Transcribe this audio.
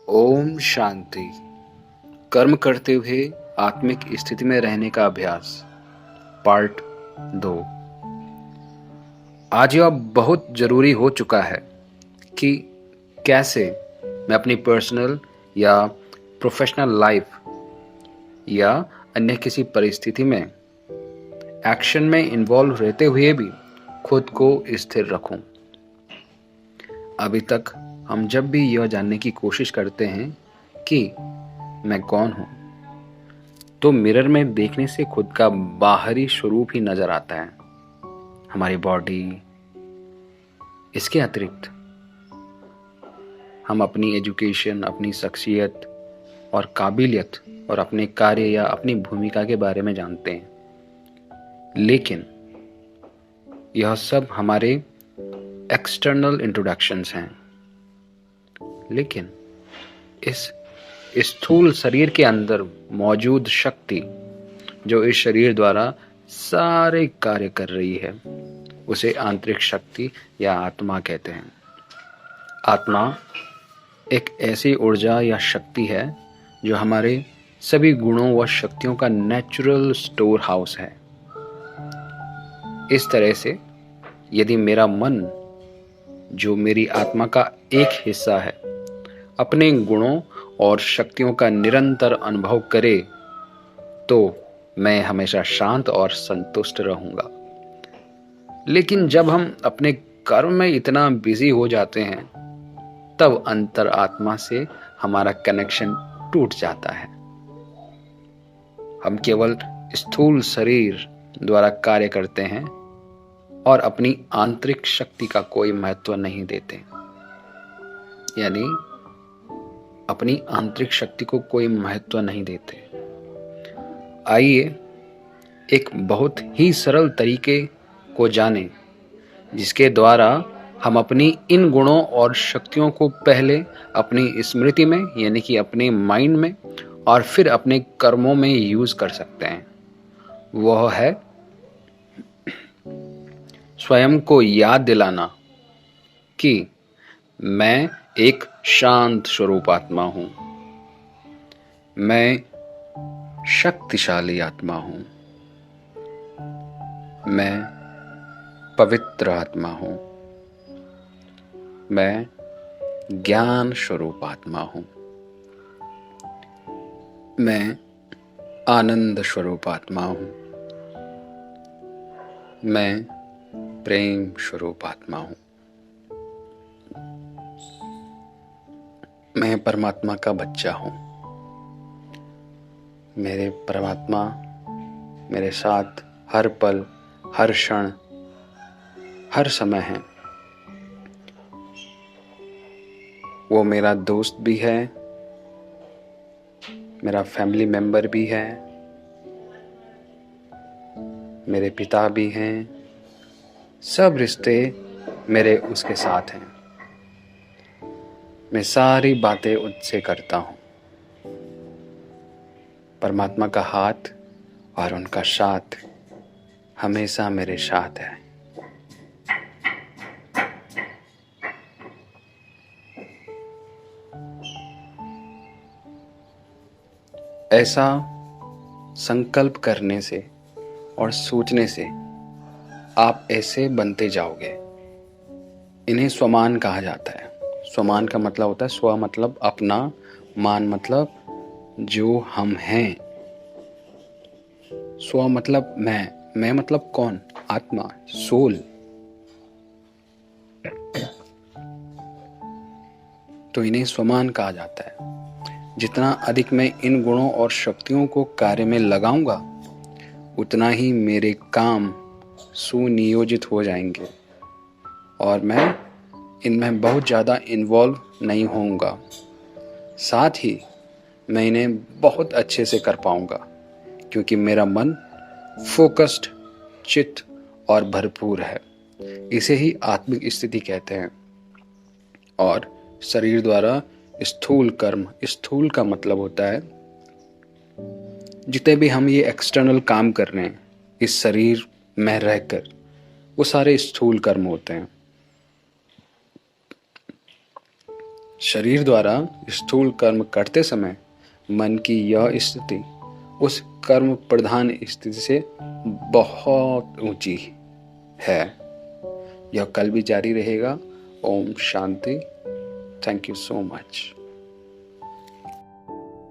ओम शांति। कर्म करते हुए आत्मिक स्थिति में रहने का अभ्यास पार्ट 2। आज यह बहुत जरूरी हो चुका है कि कैसे मैं अपनी पर्सनल या प्रोफेशनल लाइफ या अन्य किसी परिस्थिति में एक्शन में इन्वॉल्व रहते हुए भी खुद को स्थिर रखूं। अभी तक हम जब भी यह जानने की कोशिश करते हैं कि मैं कौन हूं, तो मिरर में देखने से खुद का बाहरी स्वरूप ही नजर आता है, हमारी बॉडी। इसके अतिरिक्त हम अपनी एजुकेशन, अपनी शख्सियत और काबिलियत और अपने कार्य या अपनी भूमिका के बारे में जानते हैं, लेकिन यह सब हमारे एक्सटर्नल इंट्रोडक्शंस हैं। लेकिन इस स्थूल शरीर के अंदर मौजूद शक्ति जो इस शरीर द्वारा सारे कार्य कर रही है, उसे आंतरिक शक्ति या आत्मा कहते हैं। आत्मा एक ऐसी ऊर्जा या शक्ति है जो हमारे सभी गुणों व शक्तियों का नेचुरल स्टोर हाउस है। इस तरह से यदि मेरा मन, जो मेरी आत्मा का एक हिस्सा है, अपने गुणों और शक्तियों का निरंतर अनुभव करे, तो मैं हमेशा शांत और संतुष्ट रहूंगा। लेकिन जब हम अपने कर्म में इतना बिजी हो जाते हैं, तब अंतर आत्मा से हमारा कनेक्शन टूट जाता है। हम केवल स्थूल शरीर द्वारा कार्य करते हैं और अपनी आंतरिक शक्ति का कोई महत्व नहीं देते, यानी अपनी आंतरिक शक्ति को कोई महत्व नहीं देते। आइए एक बहुत ही सरल तरीके को जानें, जिसके द्वारा हम अपनी इन गुणों और शक्तियों को पहले अपनी स्मृति में, यानी कि अपने माइंड में, और फिर अपने कर्मों में यूज कर सकते हैं। वह है स्वयं को याद दिलाना कि मैं एक शांत स्वरूप आत्मा हूं, मैं शक्तिशाली आत्मा हूं, मैं पवित्र आत्मा हूं, मैं ज्ञान स्वरूप आत्मा हूं, मैं आनंद स्वरूप आत्मा हूं, मैं प्रेम स्वरूप आत्मा हूं, मैं परमात्मा का बच्चा हूं। मेरे परमात्मा मेरे साथ हर पल, हर क्षण, हर समय है। वो मेरा दोस्त भी है, मेरा फैमिली मेंबर भी है, मेरे पिता भी हैं। सब रिश्ते मेरे उसके साथ हैं। मैं सारी बातें उससे करता हूँ। परमात्मा का हाथ और उनका साथ हमेशा मेरे साथ है। ऐसा संकल्प करने से और सोचने से आप ऐसे बनते जाओगे। इन्हें स्वमान कहा जाता है। स्वमान का मतलब होता है, स्व मतलब अपना, मान मतलब जो हम हैं। स्व मतलब मैं मतलब कौन? आत्मा, सोल। तो इन्हें स्वमान कहा जाता है। जितना अधिक मैं इन गुणों और शक्तियों को कार्य में लगाऊंगा, उतना ही मेरे काम सुनियोजित हो जाएंगे और मैं इनमें बहुत ज़्यादा इन्वॉल्व नहीं होऊंगा। साथ ही मैं इन्हें बहुत अच्छे से कर पाऊंगा, क्योंकि मेरा मन फोकस्ड, चित्त और भरपूर है। इसे ही आत्मिक स्थिति कहते हैं। और शरीर द्वारा स्थूल कर्म, स्थूल का मतलब होता है जितने भी हम ये एक्सटर्नल काम कर रहे हैं इस शरीर में रहकर, वो सारे स्थूल कर्म होते हैं। शरीर द्वारा स्थूल कर्म करते समय मन की यह स्थिति उस कर्म प्रधान स्थिति से बहुत ऊंची है। यह कल भी जारी रहेगा। ओम शांति। Thank you so much.